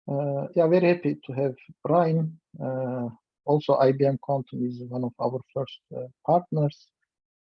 Yeah, very happy to have Brian. Also, IBM Quantum is one of our first partners.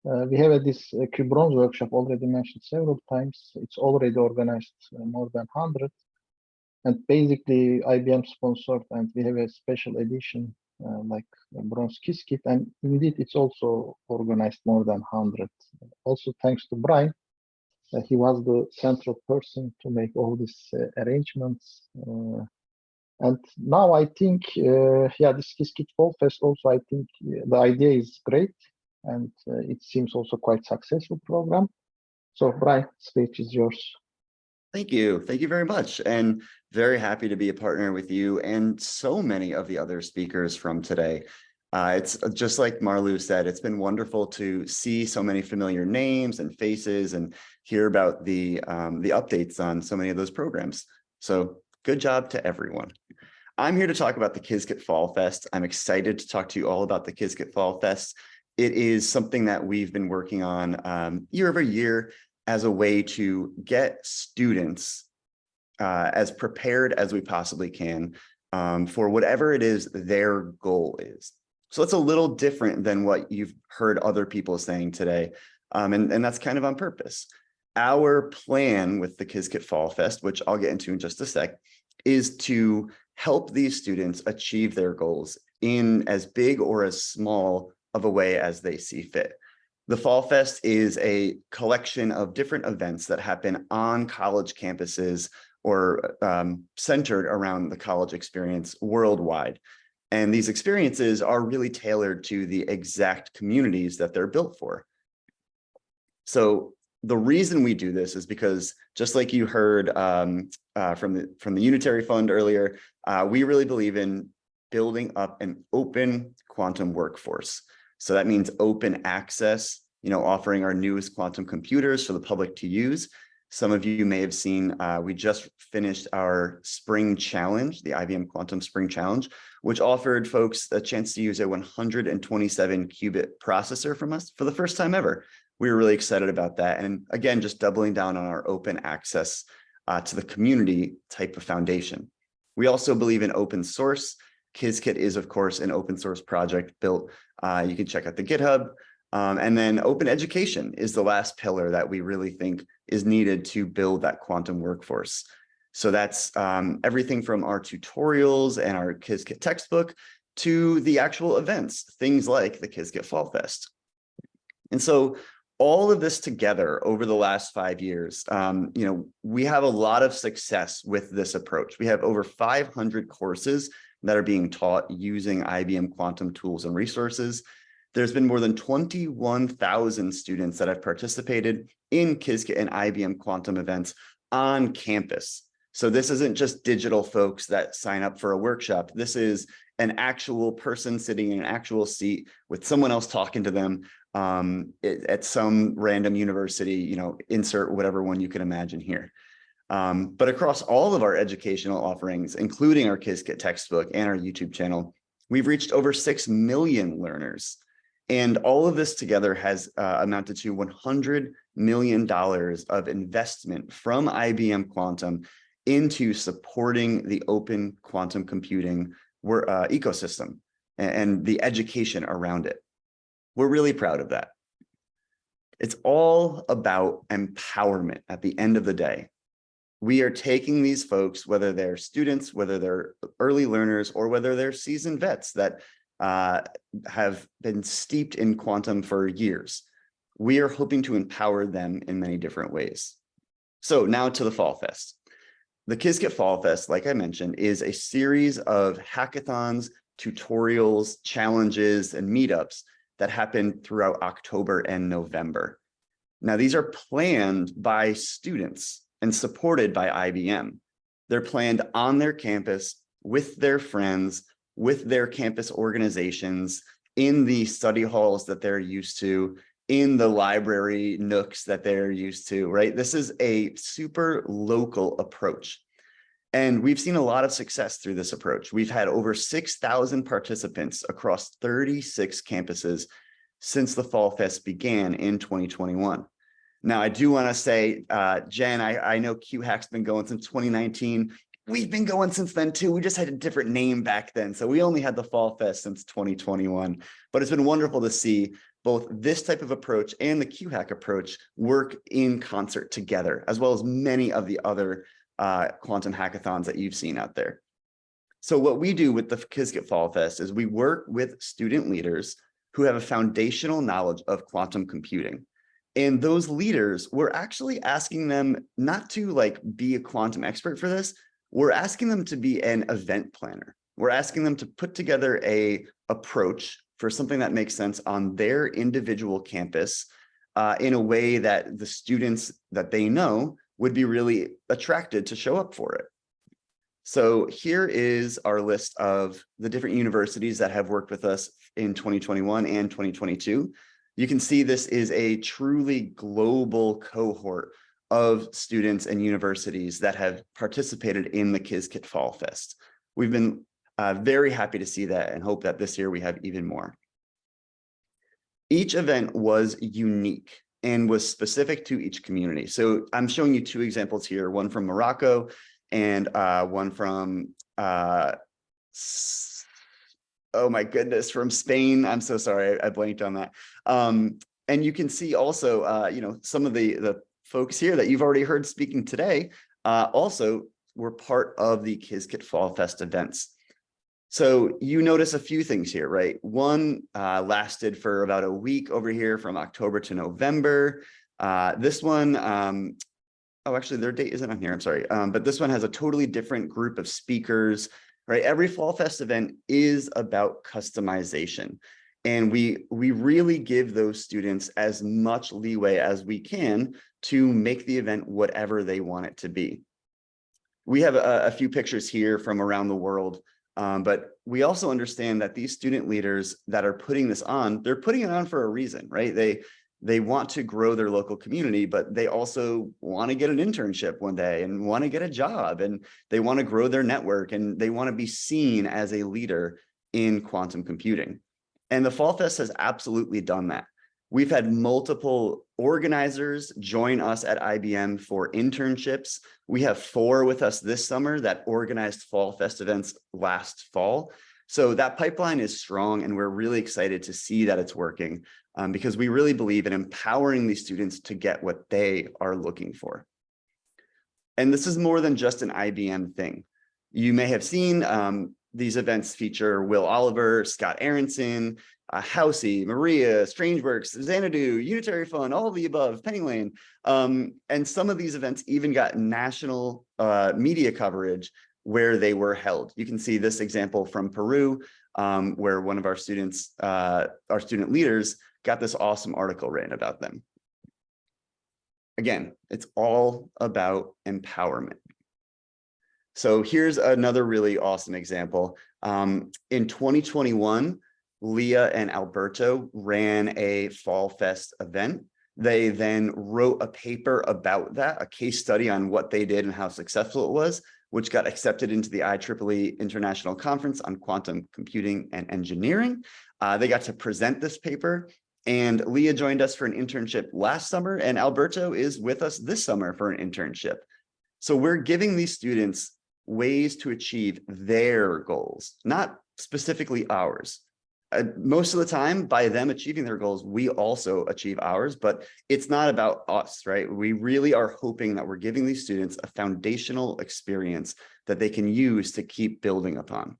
We have this QBronze workshop already mentioned several times. It's already organized more than 100. And basically, IBM sponsored, and we have a special edition like Bronze Qiskit. And indeed, it's also organized more than 100. Also, thanks to Brian. He was the central person to make all these arrangements. And now I think, yeah, this Qiskit Fall Fest also, I think the idea is great. And it seems also quite successful program. So Brian, stage is yours. Thank you. Thank you very much. And very happy to be a partner with you and so many of the other speakers from today. It's just like Marlu said, it's been wonderful to see so many familiar names and faces and hear about the updates on so many of those programs. So good job to everyone. I'm here to talk about the Qiskit Fall Fest. I'm excited to talk to you all about the Qiskit Fall Fest. It is something that we've been working on year over year as a way to get students as prepared as we possibly can for whatever it is their goal is. So it's a little different than what you've heard other people saying today, and that's kind of on purpose. Our plan with the Qiskit Fall Fest, which I'll get into in just a sec, is to help these students achieve their goals in as big or as small of a way as they see fit. The Fall Fest is a collection of different events that happen on college campuses or centered around the college experience worldwide. And these experiences are really tailored to the exact communities that they're built for. So the reason we do this is because, just like you heard from the Unitary Fund earlier, we really believe in building up an open quantum workforce. So that means open access, offering our newest quantum computers for the public to use. Some of you may have seen, we just finished our Spring Challenge, the IBM Quantum Spring Challenge, which offered folks a chance to use a 127 qubit processor from us for the first time ever. We were really excited about that. And again, just doubling down on our open access to the community type of foundation. We also believe in open source. Qiskit is, of course, an open source project built. You can check out the GitHub. And then open education is the last pillar that we really think is needed to build that quantum workforce. So that's everything from our tutorials and our Qiskit textbook to the actual events, things like the Qiskit Fall Fest. And so all of this together over the last 5 years, we have a lot of success with this approach. We have over 500 courses that are being taught using IBM Quantum tools and resources. There's been more than 21,000 students that have participated in Qiskit and IBM Quantum events on campus. So this isn't just digital folks that sign up for a workshop. This is an actual person sitting in an actual seat with someone else talking to them at some random university, insert whatever one you can imagine here. But across all of our educational offerings, including our Qiskit textbook and our YouTube channel, we've reached over 6 million learners. And all of this together has amounted to $100 million of investment from IBM Quantum into supporting the open quantum computing ecosystem and the education around it. We're really proud of that. It's all about empowerment at the end of the day. We are taking these folks, whether they're students, whether they're early learners, or whether they're seasoned vets that have been steeped in quantum for years. We are hoping to empower them in many different ways. So now to the Fall Fest. The Qiskit Fall Fest, like I mentioned, is a series of hackathons, tutorials, challenges, and meetups that happen throughout October and November. Now, these are planned by students and supported by IBM. They're planned on their campus with their friends, with their campus organizations, in the study halls that they're used to, in the library nooks that they're used to, right? This is a super local approach. And we've seen a lot of success through this approach. We've had over 6,000 participants across 36 campuses since the Fall Fest began in 2021. Now, I do want to say, Jen, I know QHack's been going since 2019. we've been going since then too. We just had a different name back then. So we only had the Fall Fest since 2021, but it's been wonderful to see both this type of approach and the QHack approach work in concert together, as well as many of the other quantum hackathons that you've seen out there. So what we do with the Qiskit Fall Fest is we work with student leaders who have a foundational knowledge of quantum computing. And those leaders, we're actually asking them not to like be a quantum expert for this. We're asking them to be an event planner. We're asking them to put together a approach for something that makes sense on their individual campus in a way that the students that they know would be really attracted to show up for it. So here is our list of the different universities that have worked with us in 2021 and 2022. You can see this is a truly global cohort of students and universities that have participated in the Qiskit Fall Fest. We've been very happy to see that and hope that this year we have even more. Each event was unique and was specific to each community. So I'm showing you two examples here, one from Morocco and one from, oh my goodness, from Spain. I'm so sorry, I blanked on that. And you can see also, you know, some of the folks here that you've already heard speaking today also were part of the Qiskit Fall Fest events. So you notice a few things here, right? One lasted for about a week over here from October to November. This one, oh, actually their date isn't on here, I'm sorry. But this one has a totally different group of speakers, right? Every Fall Fest event is about customization. And we really give those students as much leeway as we can to make the event whatever they want it to be. We have a few pictures here from around the world, but we also understand that these student leaders that are putting this on, they're putting it on for a reason, right? They want to grow their local community, but they also want to get an internship one day and want to get a job, and they want to grow their network, and they want to be seen as a leader in quantum computing. And the Fall Fest has absolutely done that. We've had multiple organizers join us at IBM for internships. We have 4 with us this summer that organized Fall Fest events last fall. So that pipeline is strong, and we're really excited to see that it's working because we really believe in empowering these students to get what they are looking for. And this is more than just an IBM thing. You may have seen these events feature Will Oliver, Scott Aronson, Housey, Maria, Strangeworks, Xanadu, Unitary Fund, all of the above, Penny Lane. And some of these events even got national media coverage where they were held. You can see this example from Peru, where one of our students, our student leaders, got this awesome article written about them. Again, it's all about empowerment. So here's another really awesome example. In 2021, Leah and Alberto ran a Fall Fest event. They then wrote a paper about that, a case study on what they did and how successful it was, which got accepted into the IEEE International Conference on Quantum Computing and Engineering. They got to present this paper, and Leah joined us for an internship last summer, and Alberto is with us this summer for an internship. So we're giving these students ways to achieve their goals, not specifically ours. Most of the time, by them achieving their goals, we also achieve ours, but it's not about us, right? We really are hoping that we're giving these students a foundational experience that they can use to keep building upon.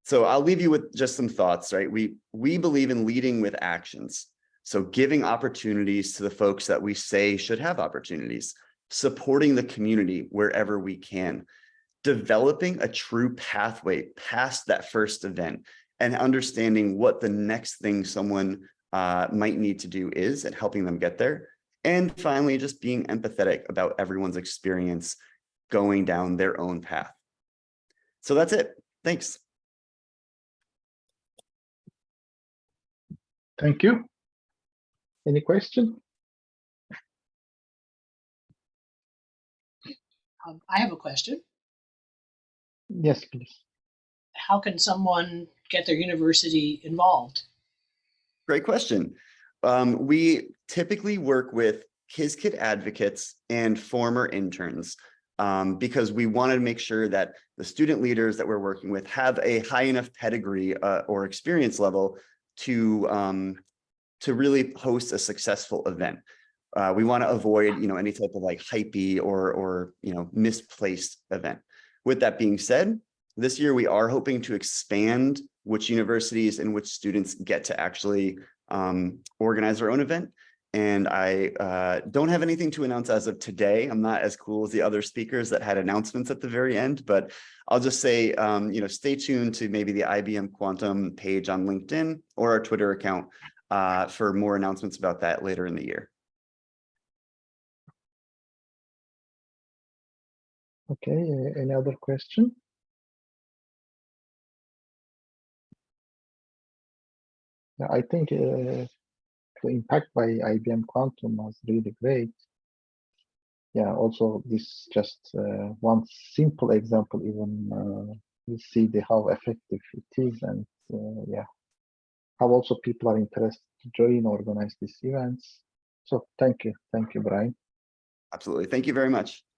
So I'll leave you with just some thoughts, right? We believe in leading with actions. So giving opportunities to the folks that we say should have opportunities, supporting the community wherever we can, developing a true pathway past that first event, and understanding what the next thing someone might need to do is and helping them get there. And finally, just being empathetic about everyone's experience going down their own path. So that's it. Thanks. Thank you. Any question? I have a question. Yes, please. How can someone get their university involved? Great question. We typically work with Qiskit advocates and former interns. because we want to make sure that the student leaders that we're working with have a high enough pedigree or experience level to really host a successful event. We want to avoid, any type of like hypey or misplaced event. With that being said, this year we are hoping to expand which universities and which students get to actually organize their own event. And I don't have anything to announce as of today. I'm not as cool as the other speakers that had announcements at the very end, but I'll just say, stay tuned to maybe the IBM Quantum page on LinkedIn or our Twitter account for more announcements about that later in the year. Okay, any other question? Yeah, I think the impact by IBM Quantum was really great. Yeah, also this just one simple example, even you see how effective it is, and yeah, how also people are interested to join, organize these events. So thank you, Brian. Absolutely, thank you very much.